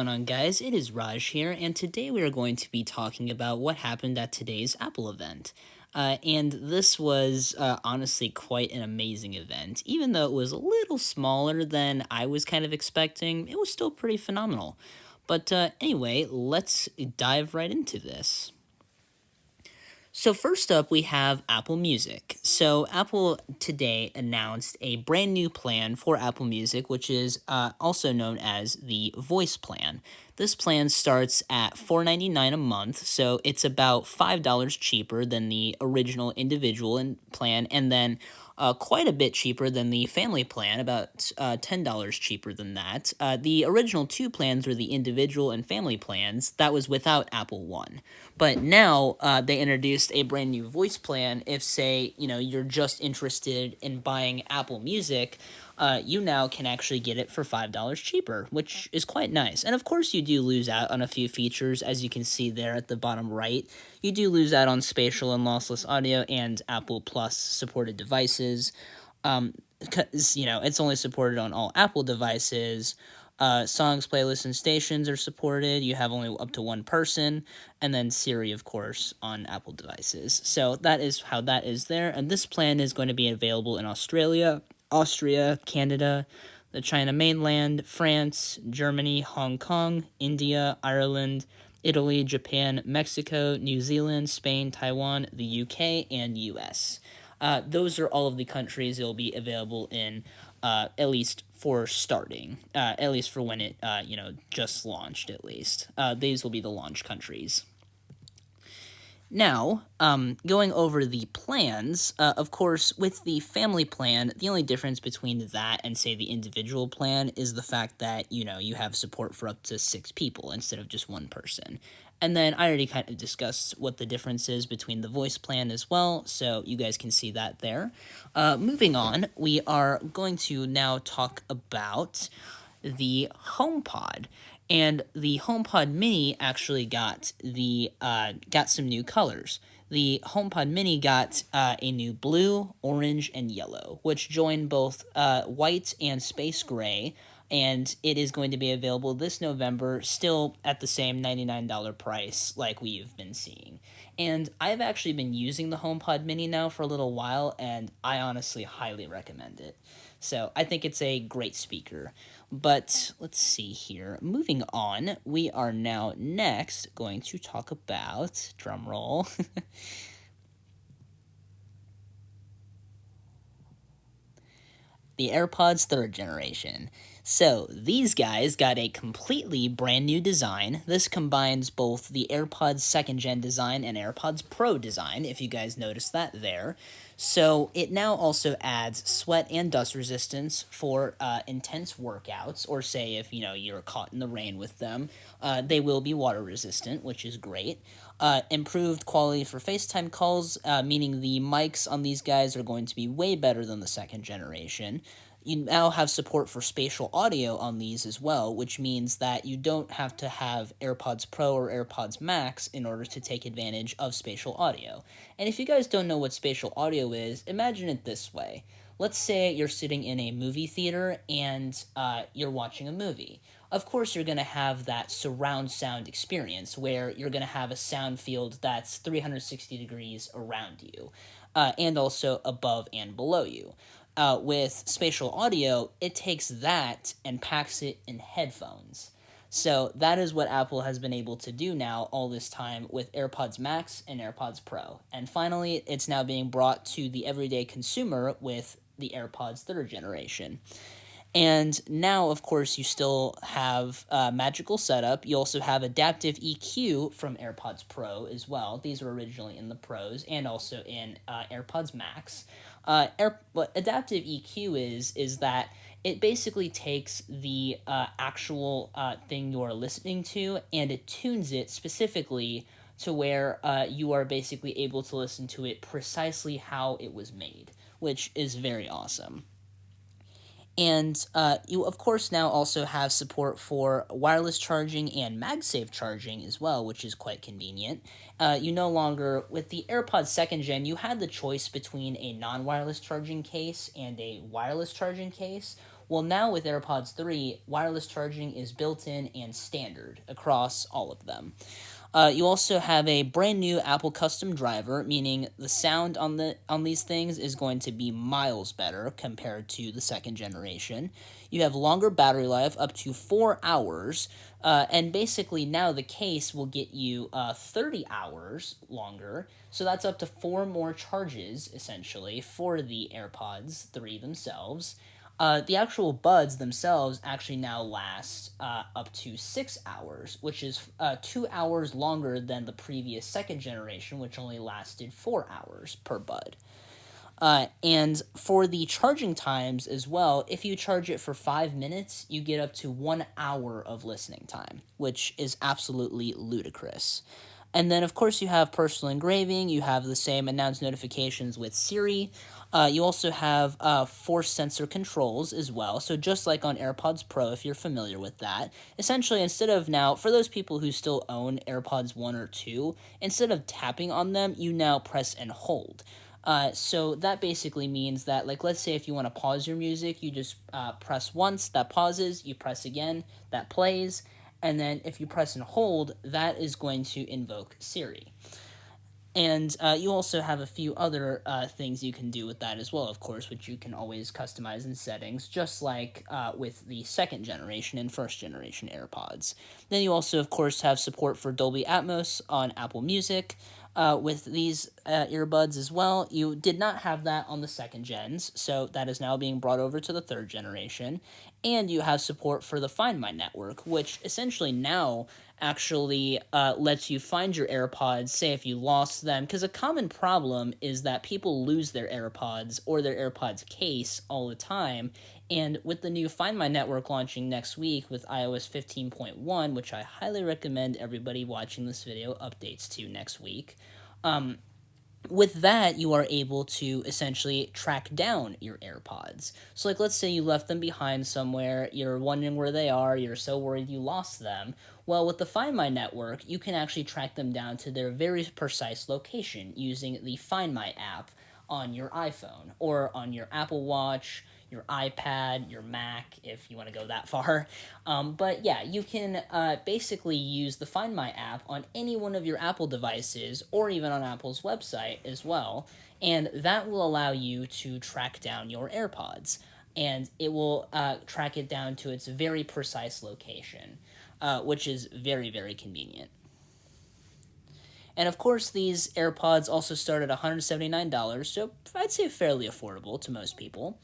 going on, guys? It is Raj here, and today we are going to be talking about what happened at today's Apple event. And this was honestly quite an amazing event. Even though it was a little smaller than I was kind of expecting, it was still pretty phenomenal. But anyway, let's dive right into this. So first up, we have Apple Music. So Apple today announced a brand new plan for Apple Music, which is also known as the Voice Plan. This plan starts at $4.99 a month, so it's about $5 cheaper than the original individual plan, and then quite a bit cheaper than the family plan, about $10 cheaper than that. The original two plans were the individual and family plans. That was without Apple One. But now they introduced a brand new voice plan. If, say, you're just interested in buying Apple Music, you now can actually get it for $5 cheaper, which is quite nice. And of course, you do lose out on a few features, as you can see there at the bottom right. You do lose out on spatial and lossless audio and Apple Plus supported devices. Because, it's only supported on all Apple devices. Songs, playlists, and stations are supported. You have only up to one person, and then Siri, of course, on Apple devices. So that is how that is there, and this plan is going to be available in Australia, Austria, Canada, the China mainland, France, Germany, Hong Kong, India, Ireland, Italy, Japan, Mexico, New Zealand, Spain, Taiwan, the UK, and US. Those are all of the countries it will be available in, at least for starting, at least for when it, just launched, at least. These will be the launch countries. Now, going over the plans, of course, with the family plan, the only difference between that and, say, the individual plan is the fact that, you have support for up to 6 people instead of just one person. And then I already kind of discussed what the difference is between the voice plan as well, so you guys can see that there. Moving on, we are going to now talk about the HomePod. And the HomePod Mini actually got some new colors. The HomePod Mini got a new blue, orange, and yellow, which join both white and space gray, and it is going to be available this November, still at the same $99 price like we've been seeing. And I've actually been using the HomePod Mini now for a little while, and I honestly highly recommend it. So I think it's a great speaker. But let's see here. Moving on, we are now next going to talk about, drumroll, the AirPods 3rd generation. So, these guys got a completely brand new design. This combines both the AirPods 2nd gen design and AirPods Pro design, if you guys noticed that there. So, it now also adds sweat and dust resistance for intense workouts, or say if, you're caught in the rain with them. They will be water resistant, which is great. Improved quality for FaceTime calls, meaning the mics on these guys are going to be way better than the 2nd generation. You now have support for spatial audio on these as well, which means that you don't have to have AirPods Pro or AirPods Max in order to take advantage of spatial audio. And if you guys don't know what spatial audio is, imagine it this way. Let's say you're sitting in a movie theater and you're watching a movie. Of course, you're going to have that surround sound experience where you're going to have a sound field that's 360 degrees around you, and also above and below you. With spatial audio, it takes that and packs it in headphones. So that is what Apple has been able to do now all this time with AirPods Max and AirPods Pro. And finally, it's now being brought to the everyday consumer with the AirPods 3rd generation. And now, of course, you still have magical setup. You also have adaptive EQ from AirPods Pro as well. These were originally in the Pros and also in AirPods Max. What adaptive EQ is that it basically takes the actual thing you are listening to and it tunes it specifically to where you are basically able to listen to it precisely how it was made, which is very awesome. And you, of course, now also have support for wireless charging and MagSafe charging as well, which is quite convenient. You no longer, with the AirPods 2nd gen, you had the choice between a non-wireless charging case and a wireless charging case. Well, now with AirPods 3, wireless charging is built in and standard across all of them. You also have a brand new Apple custom driver, meaning the sound on these things is going to be miles better compared to the second generation. You have longer battery life, up to 4 hours, and basically now the case will get you 30 hours longer, so that's up to 4 more charges, essentially, for the AirPods 3 themselves. The actual buds themselves actually now last up to 6 hours, which is 2 hours longer than the previous second generation, which only lasted 4 hours per bud. And for the charging times as well, if you charge it for 5 minutes, you get up to 1 hour of listening time, which is absolutely ludicrous. And then, of course, you have personal engraving. You have the same announced notifications with Siri. You also have force sensor controls as well. So just like on AirPods Pro, if you're familiar with that, essentially instead of now, for those people who still own AirPods 1 or 2, instead of tapping on them, you now press and hold. So that basically means that, like, let's say if you want to pause your music, you just press once, that pauses, you press again, that plays, and then if you press and hold, that is going to invoke Siri. And you also have a few other things you can do with that as well, of course, which you can always customize in settings, just like with the second generation and first generation AirPods. Then you also, of course, have support for Dolby Atmos on Apple Music. With these earbuds as well, you did not have that on the second gens, so that is now being brought over to the third generation. And you have support for the Find My network, which essentially now actually lets you find your AirPods, say if you lost them, because a common problem is that people lose their AirPods or their AirPods case all the time, and with the new Find My network launching next week with iOS 15.1, which I highly recommend everybody watching this video updates to next week, with that, you are able to essentially track down your AirPods. So, like, let's say you left them behind somewhere, you're wondering where they are, you're so worried you lost them. Well, with the Find My network, you can actually track them down to their very precise location using the Find My app on your iPhone or on your Apple Watch, your iPad, your Mac, if you want to go that far. But yeah, you can basically use the Find My app on any one of your Apple devices or even on Apple's website as well, and that will allow you to track down your AirPods, and it will track it down to its very precise location, which is very, very convenient. And of course, these AirPods also start at $179, so I'd say fairly affordable to most people.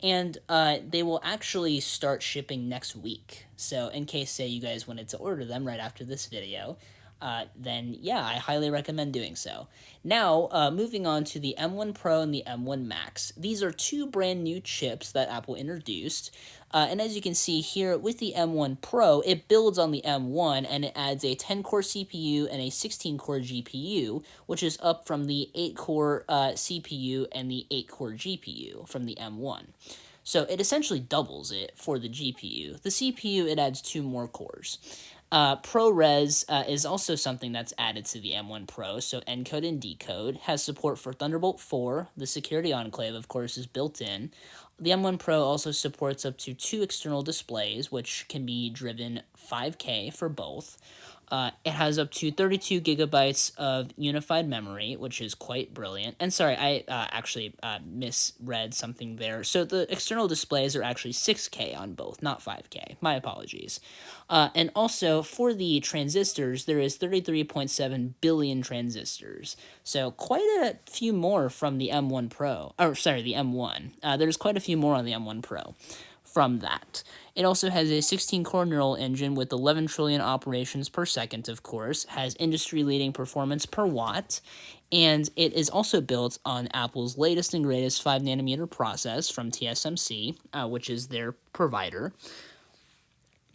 And they will actually start shipping next week. So in case, say, you guys wanted to order them right after this video, then yeah, I highly recommend doing so. Now, moving on to the M1 Pro and the M1 Max. These are two brand new chips that Apple introduced. And as you can see here with the M1 Pro, it builds on the M1 and it adds a 10-core CPU and a 16-core GPU, which is up from the 8-core CPU and the 8-core GPU from the M1. So it essentially doubles it for the GPU. The CPU, it adds 2 more cores. ProRes is also something that's added to the M1 Pro, so encode and decode, has support for Thunderbolt 4, the Security Enclave, of course, is built in. The M1 Pro also supports up to 2 external displays, which can be driven 5K for both. It has up to 32 gigabytes of unified memory, which is quite brilliant. And sorry, I actually misread something there. So the external displays are actually 6K on both, not 5K. My apologies. And also, for the transistors, there is 33.7 billion transistors. So quite a few more from the M1 Pro. Or, sorry, the M1. There's quite a few more on the M1 Pro from that. It also has a 16-core neural engine with 11 trillion operations per second, of course, has industry-leading performance per watt, and it is also built on Apple's latest and greatest 5nm process from TSMC, which is their provider.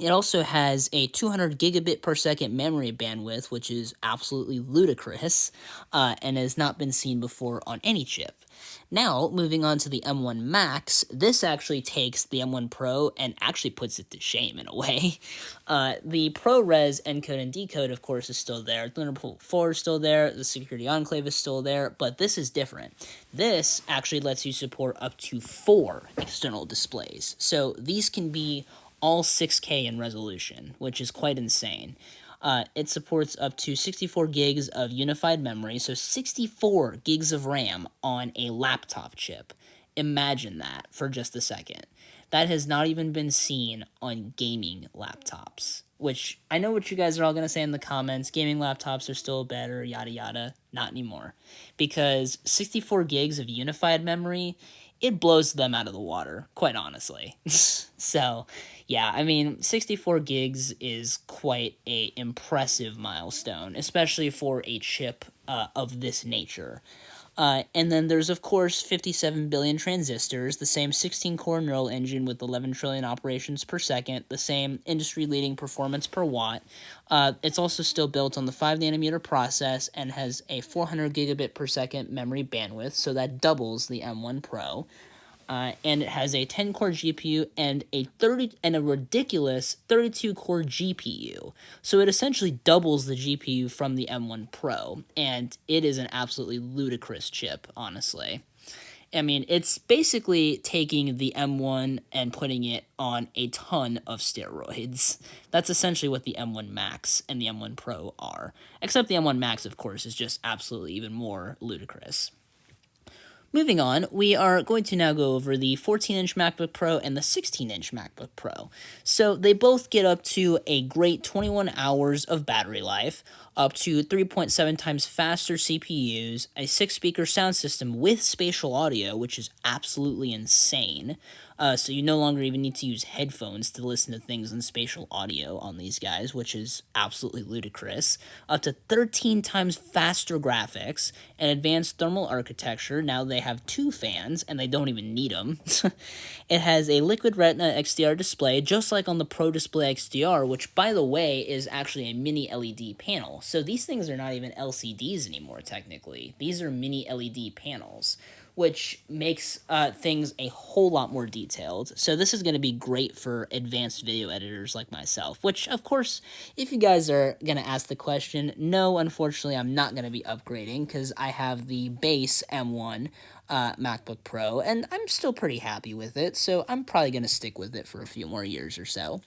It also has a 200 gigabit per second memory bandwidth, which is absolutely ludicrous, and has not been seen before on any chip. Now, moving on to the M1 Max, this actually takes the M1 Pro and actually puts it to shame in a way. The ProRes encode and decode, of course, is still there. Thunderbolt 4 is still there. The Security Enclave is still there, but this is different. This actually lets you support up to 4 external displays. So these can be all 6K in resolution, which is quite insane. It supports up to 64 gigs of unified memory, so 64 gigs of RAM on a laptop chip. Imagine that for just a second. That has not even been seen on gaming laptops, which I know what you guys are all going to say in the comments. Gaming laptops are still better, yada yada. Not anymore. Because 64 gigs of unified memory, it blows them out of the water, quite honestly. So, yeah, I mean, 64 gigs is quite a impressive milestone, especially for a chip of this nature. And then there's, of course, 57 billion transistors, the same 16-core neural engine with 11 trillion operations per second, the same industry-leading performance per watt. It's also still built on the 5-nanometer process and has a 400 gigabit per second memory bandwidth, so that doubles the M1 Pro. And it has a 10-core GPU and a ridiculous 32-core GPU. So it essentially doubles the GPU from the M1 Pro, and it is an absolutely ludicrous chip, honestly. I mean, it's basically taking the M1 and putting it on a ton of steroids. That's essentially what the M1 Max and the M1 Pro are. Except the M1 Max, of course, is just absolutely even more ludicrous. Moving on, we are going to now go over the 14-inch MacBook Pro and the 16-inch MacBook Pro. So they both get up to a great 21 hours of battery life, up to 3.7 times faster CPUs, a 6-speaker sound system with spatial audio, which is absolutely insane. So you no longer even need to use headphones to listen to things in spatial audio on these guys, which is absolutely ludicrous. Up to 13 times faster graphics, and advanced thermal architecture. Now they have 2 fans, and they don't even need them. It has a Liquid Retina XDR display, just like on the Pro Display XDR, which, by the way, is actually a mini LED panel. So these things are not even LCDs anymore, technically. These are mini LED panels, which makes things a whole lot more detailed. So this is going to be great for advanced video editors like myself, which, of course, if you guys are going to ask the question, no, unfortunately, I'm not going to be upgrading because I have the base M1 MacBook Pro, and I'm still pretty happy with it, so I'm probably going to stick with it for a few more years or so.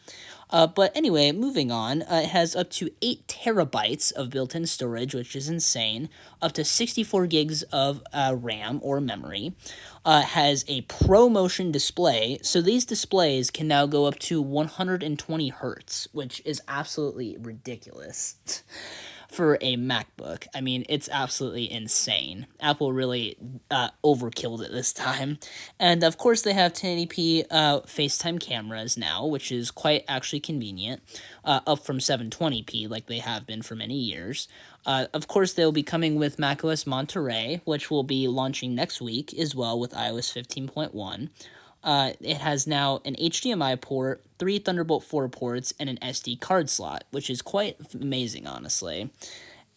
But anyway, moving on, it has up to 8 terabytes of built-in storage, which is insane, up to 64 gigs of RAM or memory, has a ProMotion display, so these displays can now go up to 120 hertz, which is absolutely ridiculous. For a MacBook. I mean, it's absolutely insane. Apple really overkilled it this time. And of course, they have 1080p FaceTime cameras now, which is quite actually convenient, up from 720p like they have been for many years. Of course, they'll be coming with macOS Monterey, which will be launching next week as well with iOS 15.1. It has now an HDMI port, 3 Thunderbolt 4 ports, and an SD card slot, which is quite amazing, honestly.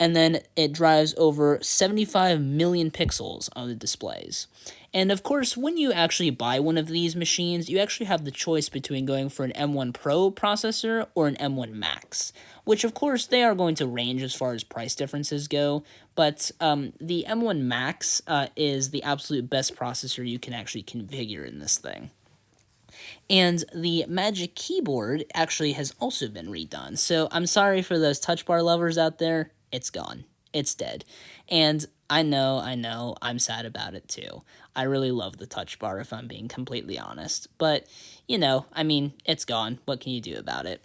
And then it drives over 75 million pixels on the displays. And of course, when you actually buy one of these machines, you actually have the choice between going for an M1 Pro processor or an M1 Max, which of course they are going to range as far as price differences go, but the M1 Max is the absolute best processor you can actually configure in this thing. And the Magic Keyboard actually has also been redone, so I'm sorry for those touch bar lovers out there, it's gone. It's dead. And I know, I'm sad about it too. I really love the touch bar, if I'm being completely honest. But, I mean, it's gone. What can you do about it?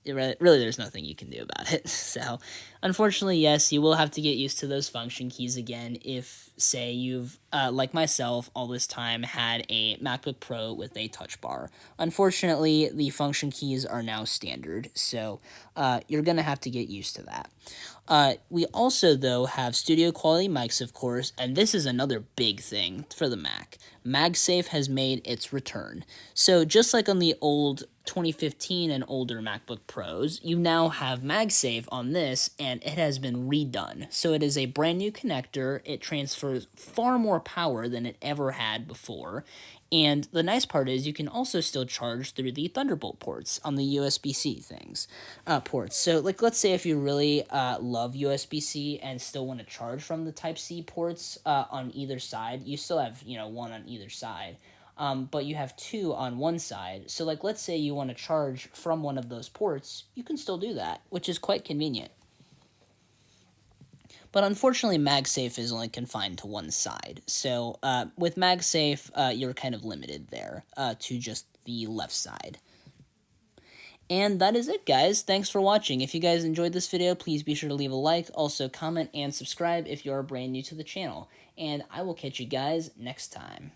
Really, there's nothing you can do about it. So, unfortunately, yes, you will have to get used to those function keys again if, say, you've, like myself, all this time had a MacBook Pro with a touch bar. Unfortunately, the function keys are now standard, so you're going to have to get used to that. We also, though, have studio quality mics, of course, and this is another big thing for the Mac. MagSafe has made its return. So just like on the old 2015 and older MacBook Pros, you now have MagSafe on this, and it has been redone. So it is a brand new connector. It transfers far more power than it ever had before. And the nice part is you can also still charge through the Thunderbolt ports on the USB-C ports. So, like, let's say if you really love USB-C and still want to charge from the Type-C ports on either side, you still have, one on either side. But you have two on one side. So, like, let's say you want to charge from one of those ports, you can still do that, which is quite convenient. But unfortunately, MagSafe is only confined to one side. So with MagSafe, you're kind of limited there to just the left side. And that is it, guys. Thanks for watching. If you guys enjoyed this video, please be sure to leave a like, also comment, and subscribe if you are brand new to the channel. And I will catch you guys next time.